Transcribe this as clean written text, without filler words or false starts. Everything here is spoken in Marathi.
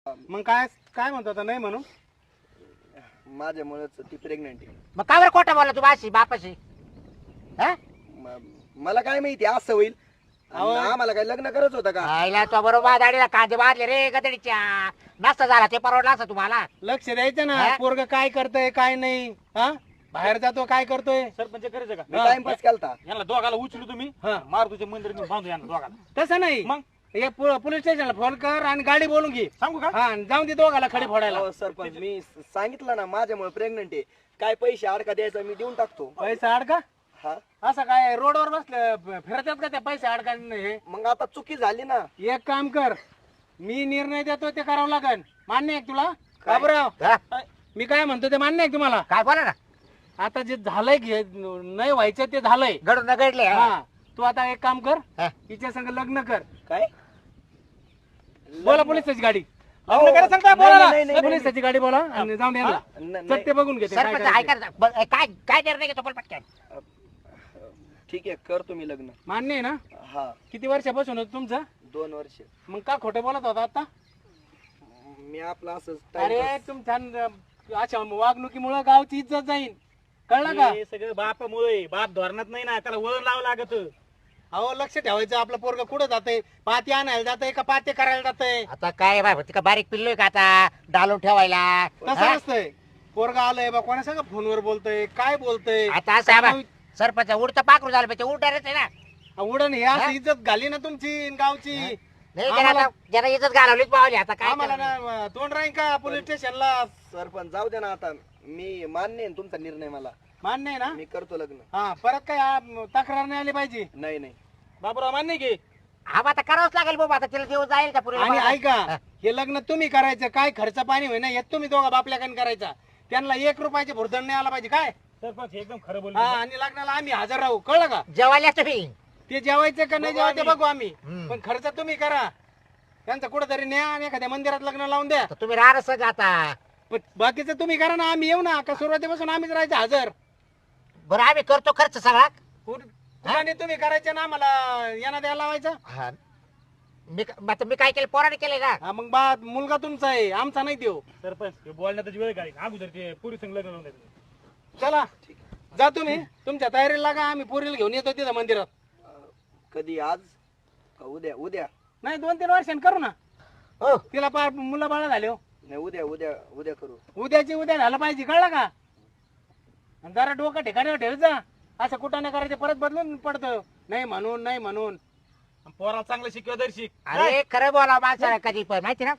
मग काय काय म्हणतो आता नाही म्हणून माझ्यामुळेच ती प्रेग्नेंट आहे. मग का बरं खोटं बोलला तू बाशी बापाशी? हा? मला काय माहिती असं होईल. अहो. आम्हाला काय लग्न करत होतं का? आईला तो बरोबर दाढीला कांदे बांधले रे गदडीच्या. नसता झाला ते परवडला असं तुम्हाला. लक्ष द्यायचं ना हा? पोरग काय करतय काय नाही हा बाहेर जातो काय करतोय सरपंच करायचं का? मी टाइमपास केलता. यांना दोघाला उचलू तुम्ही हा. मार तुझ्या मंदिर बांधू यांना दोघाला. तसं नाही मग हे पोलीस स्टेशनला फोन कर आणि गाडी बोलून घे सांगू का? हा आणि जाऊन दे दोघाला खडी फोडायला अहो, सरपंच मी सांगितलं ना माझ्यामुळे प्रेग्नेंट आहे. काय पैसे अडका द्यायचा मी देऊन टाकतो. पैसा अडका हा असं काय रोडवर बसलं फिरतात का त्या पैसे अडका हे मग आता चुकी झाली ना. एक काम कर मी निर्णय देतो ते करावं लागेल मान्य आहे का तुला काय? बाबराव हा? मी काय म्हणतो ते मान्य आहे का तुम्हाला काय बोला ना. आता जे झालंय घे नाही व्हायचं ते झालंय घडून न घडले. हा तू आता एक काम कर हा. तिच्या संग लग्न कर काय बोला पोलिसाची गाडी अहो, लग्न करायला सांगताय नाही, बोला. नाही, नाही, नाही. पोलिसाची गाडी बोला आणि जाऊन द्या नाही, चट ते बघून घेते काय सरपंच करायचं. ऐका ना. काय काय निर्णय घेतो पण पटकन. ठीक आहे करतो मी लग्न. मान्य आहे ना हा किती वर्षापासून होतं तुमचं 2 वर्ष. मग का खोटं बोलत होता आता मी आपलं असंच अरे टाइमपास. तुमच्या अशा वागणुकीमुळे गावची इज्जत जाईल कळलं का हे सगळं बापामुळे बाप धोरणात नाही ना त्याला वळण लावं लागत. अहो लक्ष ठेवायचं आपलं पोरग कुठं जातंय पाती आणायला जातंय का पाते करायला जातंय आता काय बाबा ती का बारीक पिल्लोय का आता डालून ठेवायला? तसं हा? नसतंय पोरग आलंय बा कोणा सगळं फोनवर बोलतोय काय बोलतोय आता असं आहे बा, सरपंच उडतं पाखरू झालं पाहिजे उडायच आहे ना. उडण हे असं इज्जत घाली ना तुमची गावची नाही जरा जरा इज्जत घालवलीच पावली आता काय आम्हाला करणार? ना तोंड राहील का पोलीस स्टेशनला सरपंच जाऊ दे ना आता. मी मान्य आहे तुमचा निर्णय मला. मान्य आहे ना मी करतो लग्न. हा परत काय तक्रार नाही आली पाहिजे नाही नाही बाबूराव मान्य की हा मग आता करावंच लागेल बाबा आता तिला दिवस जाईल का पुढे आणि ऐका हे लग्न तुम्ही करायचं काय खर्च पाणी होईना हे तुम्ही दोघा बापल्याकडे करायचा त्यांना 1 रुपयाचे भुर्दंड नाही आला पाहिजे काय सरपंच हे एकदम खरं बोल. हा आणि लग्नाला आम्ही हजर राहू कळलं का जेवायला तुम्ही ते जेवायचं का नाही बघू जेवायचं आम्ही. बघू आम्ही हम्म. पण खर्च तुम्ही करा त्यांचं कुठेतरी न्या आणि एखाद्या मंदिरात लग्न लावून द्या तर तुम्ही राहत सग आता. पण बाकीचं तुम्ही करा ना आम्ही येऊ ना का सुरुवातीपासून आम्हीच राहायचं हजर बरं आम्ही करतो खर्च सगळा. आणि तुम्ही करायचे ना आम्हाला यांना द्यायला लावायचं हा. आता मी काय केलं पोराने केलंय ना. हा मग बा मुलगा तुमचा आहे आमचा नाही देऊ सरपंच हे बोलण्यातच वेळ काय अगोदर ते पुरी संग लग्न लावून द्यायचं. चला जा तुम्ही तुमच्या तयारीला लागा आम्ही पोरीला घेऊन येतो तिथं मंदिरात कधी आज का उद्या? उद्या नाही 2-3 वर्षांनी करू ना हो तिला पार मुलं बाळा झाले हो नाही उद्या उद्या उद्या करू. उद्याची उद्या झालं पाहिजे कळलं का आणि जरा डोकं ठिकाणी ठेव जा असं कुठं नाही करायचं परत बदलून पडतं नाही म्हणून नाही म्हणून आणि पोराला चांगलं शिकवा दर शिक. अरे खरं बोला माणसाला कधी पण माहिती ना